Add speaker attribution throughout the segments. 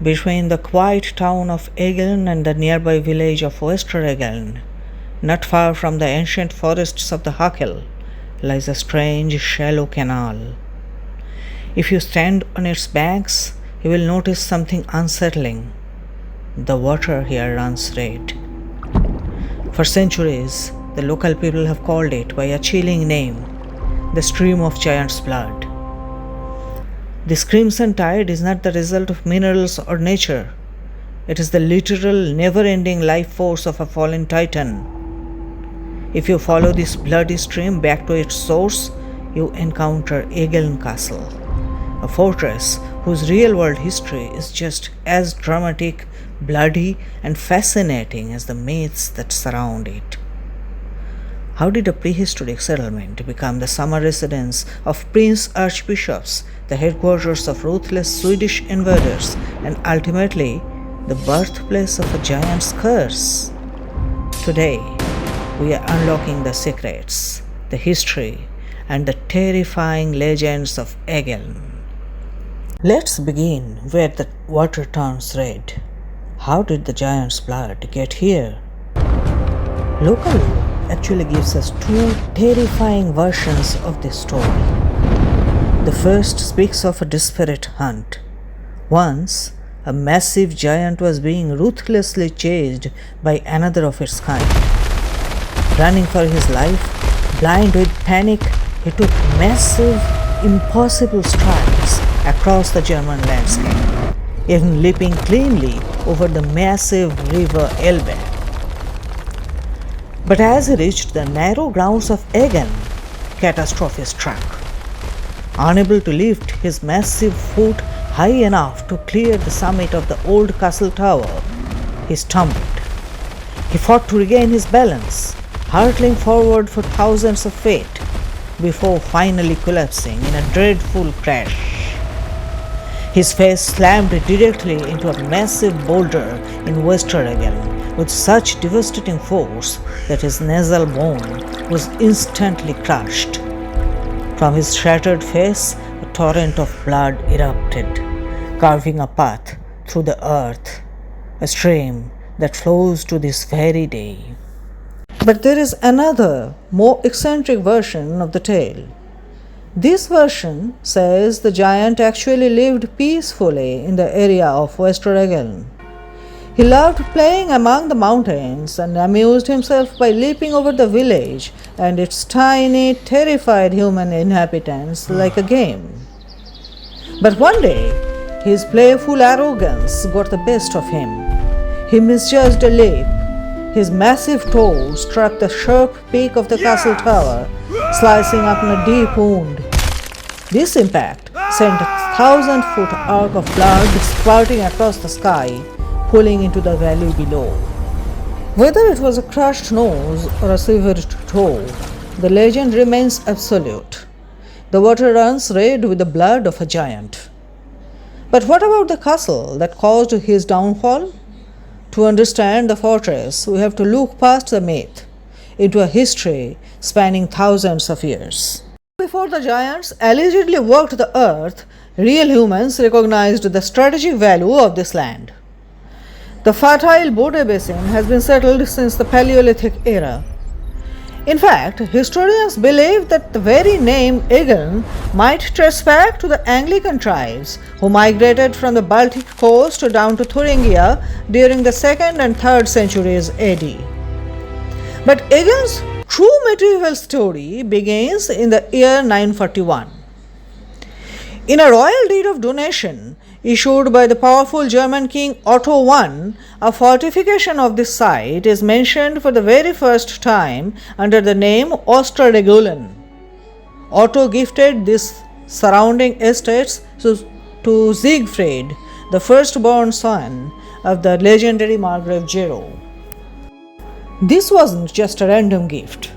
Speaker 1: Between the quiet town of Egeln and the nearby village of Westeregeln, not far from the ancient forests of the Hakel, lies a strange shallow canal. If you stand on its banks, you will notice something unsettling. The water here runs red. For centuries, the local people have called it by a chilling name, the stream of giant's blood. This crimson tide is not the result of minerals or nature. It is the literal, never-ending life force of a fallen titan. If you follow this bloody stream back to its source, you encounter Egeln Castle, a fortress whose real-world history is just as dramatic, bloody, and fascinating as the myths that surround it. How did a prehistoric settlement become the summer residence of prince archbishops, the headquarters of ruthless Swedish invaders, and ultimately the birthplace of a giant's curse? Today, we are unlocking the secrets, the history, and the terrifying legends of Egeln. Let's begin where the water turns red. How did the giant's blood get here? Local lore actually gives us two terrifying versions of this story. The first speaks of a desperate hunt. Once, a massive giant was being ruthlessly chased by another of its kind. Running for his life, blind with panic, he took massive, impossible strides across the German landscape, even leaping cleanly over the massive river Elbe. But as he reached the narrow grounds of Egeln, catastrophe struck. Unable to lift his massive foot high enough to clear the summit of the old castle tower, he stumbled. He fought to regain his balance, hurtling forward for thousands of feet, before finally collapsing in a dreadful crash. His face slammed directly into a massive boulder in Westeregeln with such devastating force that his nasal bone was instantly crushed. From his shattered face, a torrent of blood erupted, carving a path through the earth, a stream that flows to this very day. But there is another, more eccentric version of the tale. This version says the giant actually lived peacefully in the area of Westeregeln. He loved playing among the mountains and amused himself by leaping over the village and its tiny, terrified human inhabitants like a game. But one day, his playful arrogance got the best of him. He misjudged a leap. His massive toe struck the sharp peak of the castle tower, slicing open a deep wound. This impact sent a 1,000-foot arc of blood spouting across the sky, pulling into the valley below. Whether it was a crushed nose or a severed toe, the legend remains absolute. The water runs red with the blood of a giant. But what about the castle that caused his downfall? To understand the fortress, we have to look past the myth into a history spanning thousands of years. Before the giants allegedly walked the earth, real humans recognized the strategic value of this land. The fertile Bode basin has been settled since the Paleolithic era. In fact, historians believe that the very name Egeln might trace back to the Anglican tribes who migrated from the Baltic coast down to Thuringia during the 2nd and 3rd centuries AD. But Egeln's true medieval story begins in the year 941. In a royal deed of donation issued by the powerful German King Otto I, a fortification of this site is mentioned for the very first time under the name Osteregulon. Otto gifted these surrounding estates to Siegfried, the firstborn son of the legendary Margrave Gero. This wasn't just a random gift.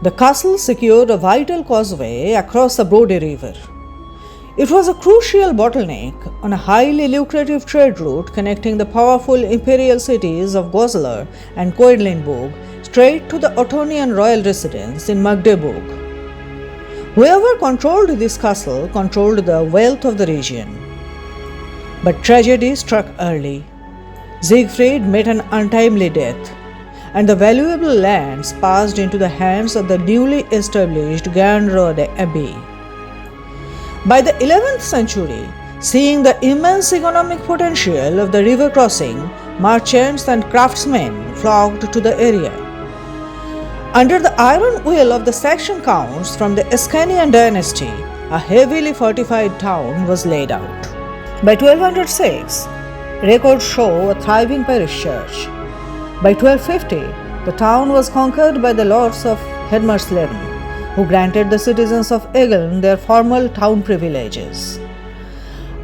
Speaker 1: The castle secured a vital causeway across the Bode River. It was a crucial bottleneck on a highly lucrative trade route connecting the powerful imperial cities of Goslar and Quedlinburg straight to the Ottonian royal residence in Magdeburg. Whoever controlled this castle controlled the wealth of the region. But tragedy struck early. Siegfried met an untimely death, and the valuable lands passed into the hands of the newly established Gernrode Abbey. By the 11th century, seeing the immense economic potential of the river crossing, merchants and craftsmen flocked to the area. Under the iron will of the Saxon counts from the Ascanian dynasty, a heavily fortified town was laid out. By 1206, records show a thriving parish church. By 1250, the town was conquered by the lords of Hedmarsleben, who granted the citizens of Egeln their formal town privileges.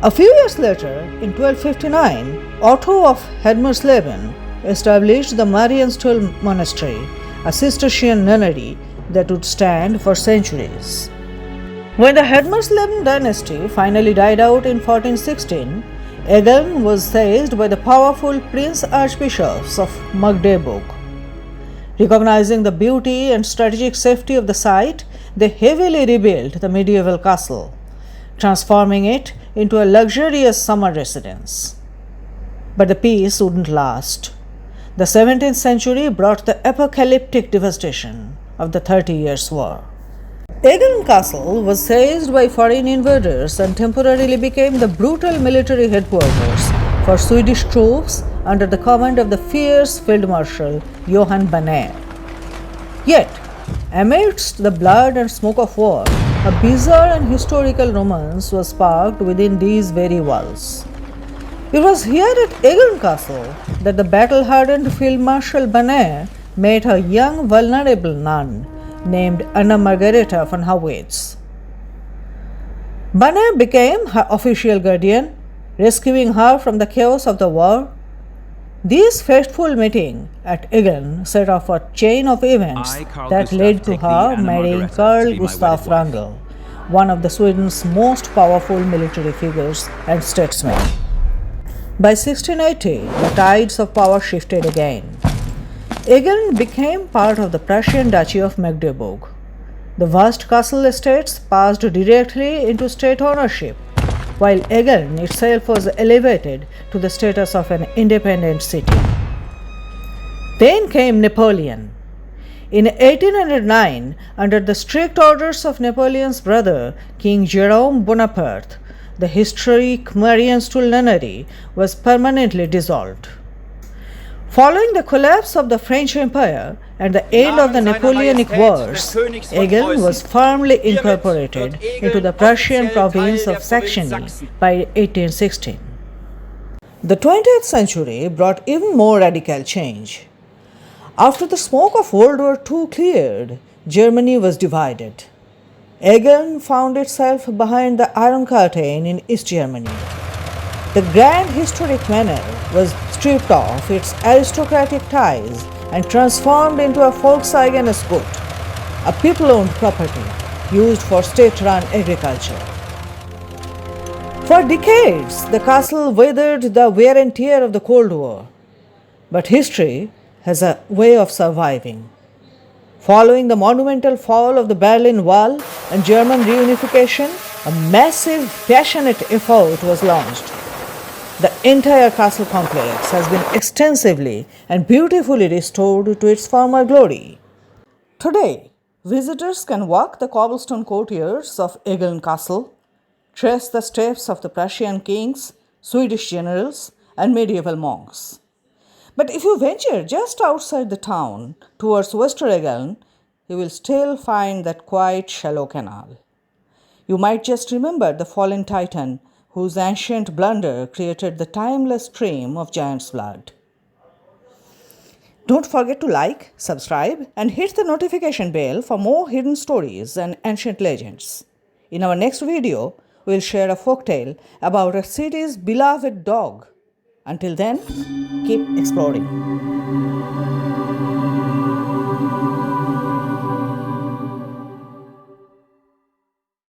Speaker 1: A few years later, in 1259, Otto of Hedmarsleben established the Marienstuhl monastery, a Cistercian nunnery that would stand for centuries. When the Hedmarsleben dynasty finally died out in 1416, Egeln was seized by the powerful prince archbishops of Magdeburg. Recognizing the beauty and strategic safety of the site, they heavily rebuilt the medieval castle, transforming it into a luxurious summer residence. But the peace wouldn't last. The 17th century brought the apocalyptic devastation of the 30 Years' War. Egeln Castle was seized by foreign invaders and temporarily became the brutal military headquarters for Swedish troops under the command of the fierce Field Marshal Johan Banner. Yet, amidst the blood and smoke of war, a bizarre and historical romance was sparked within these very walls. It was here at Egeln Castle that the battle-hardened Field Marshal Banner met a young vulnerable nun named Anna Margareta von Howitz. Banner became her official guardian, rescuing her from the chaos of the war. This fateful meeting at Egeln set off a chain of events that led to her marrying Carl Gustav Wrangel, one of the Sweden's most powerful military figures and statesmen. By 1680, the tides of power shifted again. Egeln became part of the Prussian Duchy of Magdeburg. The vast castle estates passed directly into state ownership, while Egeln itself was elevated to the status of an independent city. Then came Napoleon. In 1809, under the strict orders of Napoleon's brother, King Jerome Bonaparte, the historic Marienstuhl nunnery was permanently dissolved. Following the collapse of the French Empire and the end of the Napoleonic Wars, Egeln was firmly incorporated into the Prussian province of Saxony by 1816. The 20th century brought even more radical change. After the smoke of World War II cleared, Germany was divided. Egeln found itself behind the Iron Curtain in East Germany. The grand historic manor was stripped off its aristocratic ties and transformed into a Volkseigenes Gut, a people-owned property used for state-run agriculture. For decades, the castle weathered the wear and tear of the Cold War, but history has a way of surviving. Following the monumental fall of the Berlin Wall and German reunification, a massive, passionate effort was launched. The entire castle complex has been extensively and beautifully restored to its former glory. Today, visitors can walk the cobblestone courtyards of Egeln Castle, trace the steps of the Prussian kings, Swedish generals, and medieval monks. But if you venture just outside the town towards Westeregeln, you will still find that quiet, shallow canal. You might just remember the fallen titan whose ancient blunder created the timeless stream of giant's blood. Don't forget to like, subscribe, and hit the notification bell for more hidden stories and ancient legends. In our next video, we'll share a folktale about a city's beloved dog. Until then, keep exploring.